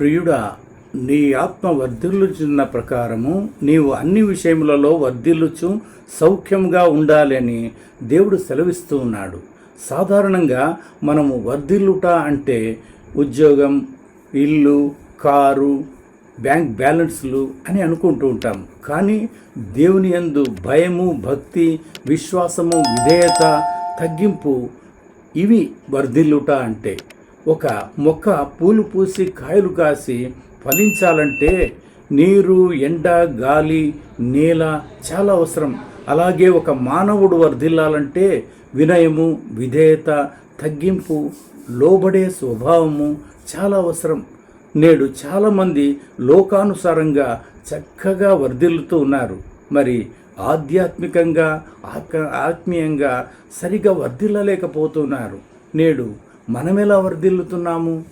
ప్రియుడా, నీ ఆత్మ వర్ధిల్లుచున్న ప్రకారము నీవు అన్ని విషయములలో వర్ధిల్లుచు సౌఖ్యంగా ఉండాలని దేవుడు సెలవిస్తూ ఉన్నాడు. సాధారణంగా మనము వర్ధిల్లుట అంటే ఉద్యోగం, ఇల్లు, కారు, బ్యాంక్ బ్యాలెన్స్లు అని అనుకుంటూ ఉంటాం. కానీ దేవుని యందు భయము, భక్తి, విశ్వాసము, విధేయత, తగ్గింపు, ఇవి వర్ధిల్లుట అంటే. ఒక మొక్క పూలు పూసి కాయలు కాసి ఫలించాలంటే నీరు, ఎండ, గాలి, నేల చాలా అవసరం. అలాగే ఒక మానవుడు వర్ధిల్లాలంటే వినయము, విధేయత, తగ్గింపు, లోబడే స్వభావము చాలా అవసరం. నేడు చాలామంది లోకానుసారంగా చక్కగా వర్ధిల్లుతూ ఉన్నారు. మరి ఆధ్యాత్మికంగా, ఆత్మీయంగా సరిగా వర్ధిల్లలేకపోతున్నారు. నేడు మనమెలా వర్ధిల్లుతున్నాము?